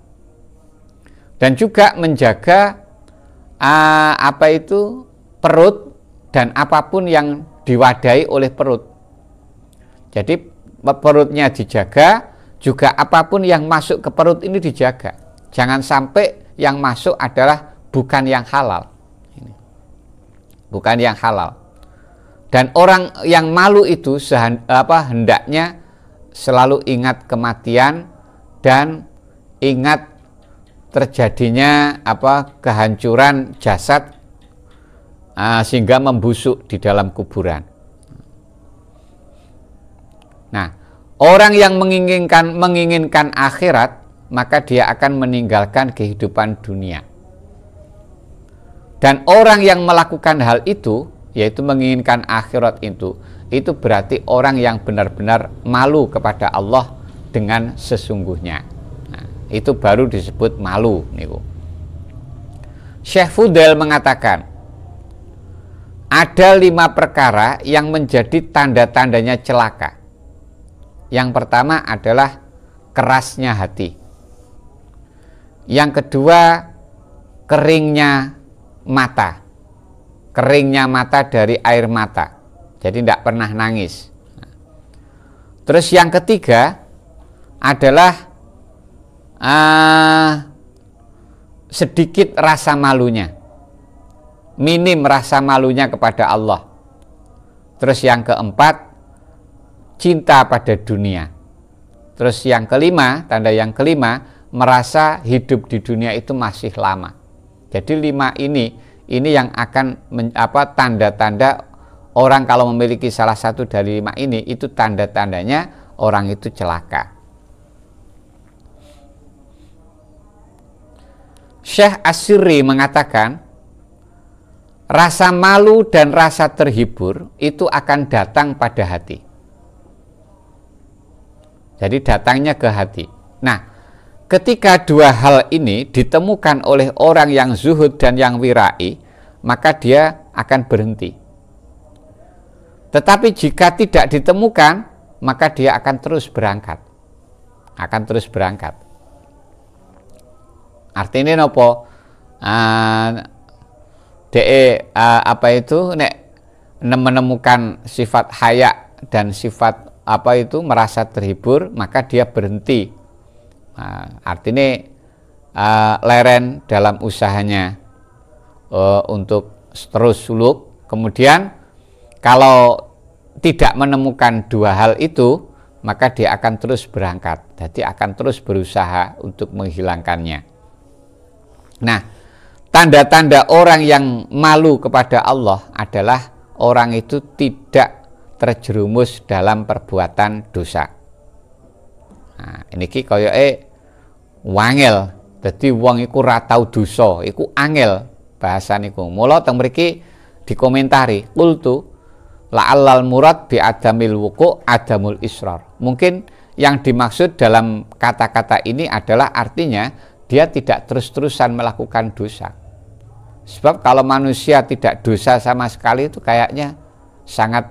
Dan juga menjaga perut dan apapun yang diwadahi oleh perut. Jadi perutnya dijaga, juga apapun yang masuk ke perut ini dijaga. Jangan sampai yang masuk adalah bukan yang halal. Bukan yang halal. Dan orang yang malu itu hendaknya selalu ingat kematian dan ingat terjadinya kehancuran jasad sehingga membusuk di dalam kuburan. Nah, orang yang menginginkan akhirat, maka dia akan meninggalkan kehidupan dunia. Dan orang yang melakukan hal itu, yaitu menginginkan akhirat itu berarti orang yang benar-benar malu kepada Allah dengan sesungguhnya. Nah, itu baru disebut malu niku. Syekh Fudail mengatakan, ada 5 perkara yang menjadi tanda-tandanya celaka. Yang pertama adalah kerasnya hati. Yang kedua, keringnya mata. keringnya mata dari air mata. Jadi tidak pernah nangis. Terus yang ketiga adalah sedikit rasa malunya, minim rasa malunya kepada Allah. Terus yang keempat, cinta pada dunia. Terus yang kelima, tanda yang kelima, merasa hidup di dunia itu masih lama. Jadi 5 ini yang akan tanda-tanda orang kalau memiliki salah satu dari 5 ini, itu tanda-tandanya orang itu celaka. Syekh As-Sirri mengatakan, rasa malu dan rasa terhibur itu akan datang pada hati. Jadi datangnya ke hati. Nah, ketika 2 hal ini ditemukan oleh orang yang zuhud dan yang wirai, maka dia akan berhenti. Tetapi jika tidak ditemukan, maka dia akan terus berangkat. Artinya nopo? Nek menemukan sifat haya dan sifat merasa terhibur, maka dia berhenti. Artinya leren dalam usahanya untuk terus suluk. Kemudian kalau tidak menemukan 2 hal itu, maka dia akan terus berangkat. Jadi akan terus berusaha untuk menghilangkannya. Nah, tanda-tanda orang yang malu kepada Allah adalah orang itu tidak terjerumus dalam perbuatan dosa. Nah, ini koyoke wangel. Dadi wong iku ora tau dosa, iku angel bahasa niku. Mula teng mriki dikomentari, qultu la'allal murad bi adamil wuqu' adamul israr. Mungkin yang dimaksud dalam kata-kata ini adalah artinya dia tidak terus-terusan melakukan dosa. Sebab kalau manusia tidak dosa sama sekali itu kayaknya sangat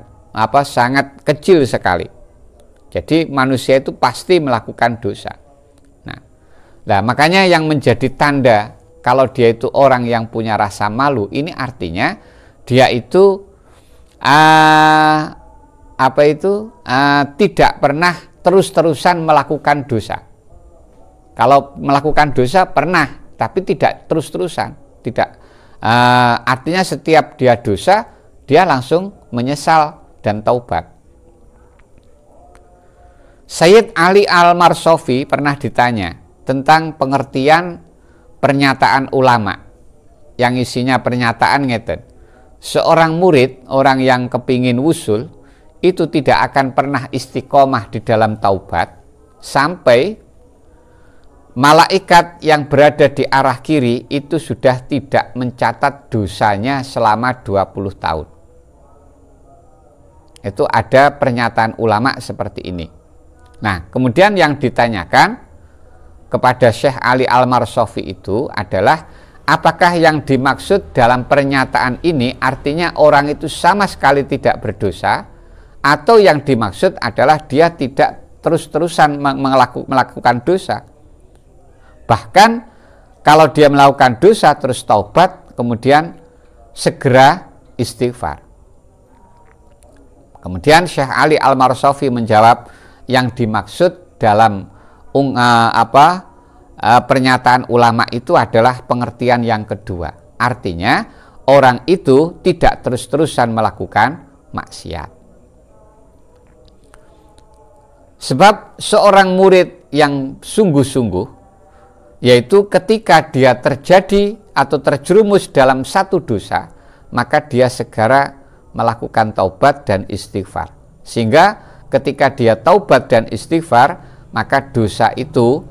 kecil sekali. Jadi manusia itu pasti melakukan dosa. Nah, makanya yang menjadi tanda kalau dia itu orang yang punya rasa malu, ini artinya dia itu tidak pernah terus-terusan melakukan dosa. Kalau melakukan dosa pernah, tapi tidak terus-terusan. Artinya setiap dia dosa, dia langsung menyesal dan taubat. Sayyid Ali Al-Marsofi pernah ditanya tentang pengertian pernyataan ulama, yang isinya pernyataan ngeten. Seorang murid, orang yang kepingin wusul, itu tidak akan pernah istiqomah di dalam taubat sampai malaikat yang berada di arah kiri itu sudah tidak mencatat dosanya selama 20 tahun. Itu ada pernyataan ulama seperti ini. Nah, kemudian yang ditanyakan kepada Syekh Ali Al-Marsofi itu adalah, apakah yang dimaksud dalam pernyataan ini artinya orang itu sama sekali tidak berdosa, atau yang dimaksud adalah dia tidak terus-terusan melakukan dosa. Bahkan kalau dia melakukan dosa terus taubat, kemudian segera istighfar. Kemudian Syekh Ali Al-Marsofi menjawab, yang dimaksud dalam pernyataan ulama itu adalah pengertian yang kedua. Artinya orang itu tidak terus-terusan melakukan maksiat. Sebab seorang murid yang sungguh-sungguh, yaitu ketika dia terjadi atau terjerumus dalam satu dosa, maka dia segera melakukan taubat dan istighfar. Sehingga ketika dia taubat dan istighfar, maka dosa itu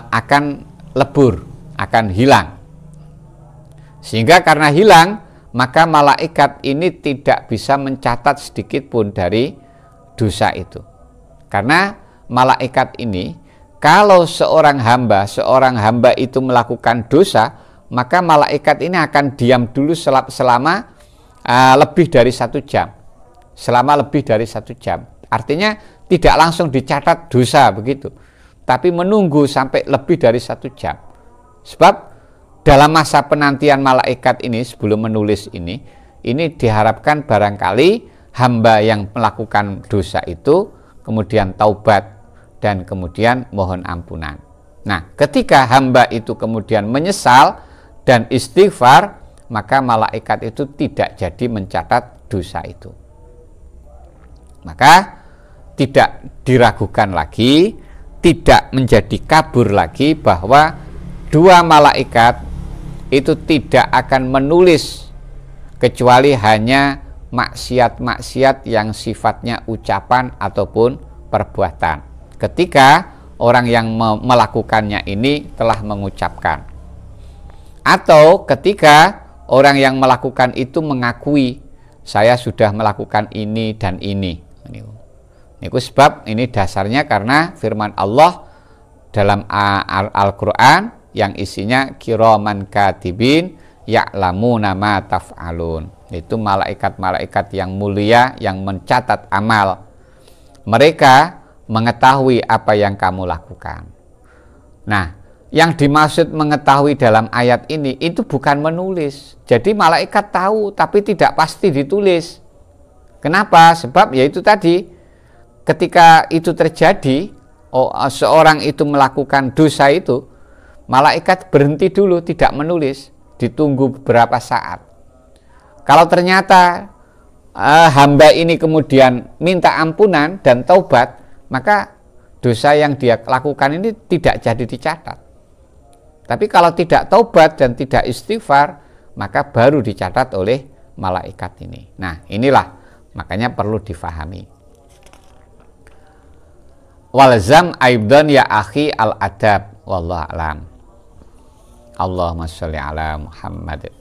akan lebur, akan hilang. Sehingga karena hilang, maka malaikat ini tidak bisa mencatat sedikit pun dari dosa itu. Karena malaikat ini, kalau seorang hamba itu melakukan dosa, maka malaikat ini akan diam dulu selama lebih dari 1 jam. Selama lebih dari 1 jam. Artinya tidak langsung dicatat dosa begitu, tapi menunggu sampai lebih dari 1 jam. Sebab dalam masa penantian malaikat ini sebelum menulis ini diharapkan barangkali hamba yang melakukan dosa itu kemudian taubat dan kemudian mohon ampunan. Nah, ketika hamba itu kemudian menyesal dan istighfar, maka malaikat itu tidak jadi mencatat dosa itu. Maka tidak diragukan lagi, tidak menjadi kabur lagi bahwa dua malaikat itu tidak akan menulis kecuali hanya maksiat-maksiat yang sifatnya ucapan ataupun perbuatan. Ketika orang yang melakukannya ini telah mengucapkan, atau ketika orang yang melakukan itu mengakui saya sudah melakukan ini dan ini. Itu sebab ini dasarnya karena firman Allah dalam Al-Quran yang isinya kiraman katibin ya'lamuna ma taf'alun. Itu malaikat-malaikat yang mulia yang mencatat amal. Mereka mengetahui apa yang kamu lakukan. Nah, yang dimaksud mengetahui dalam ayat ini itu bukan menulis. Jadi malaikat tahu tapi tidak pasti ditulis. Kenapa? Sebab yaitu tadi, ketika itu terjadi, seorang itu melakukan dosa itu, malaikat berhenti dulu, tidak menulis, ditunggu beberapa saat. Kalau ternyata hamba ini kemudian minta ampunan dan taubat, maka dosa yang dia lakukan ini tidak jadi dicatat. Tapi kalau tidak taubat dan tidak istighfar, maka baru dicatat oleh malaikat ini. Nah, inilah makanya perlu difahami. Walzam aidan ya akhi al-adab wallahu alam. Allahumma sholli ala Muhammad.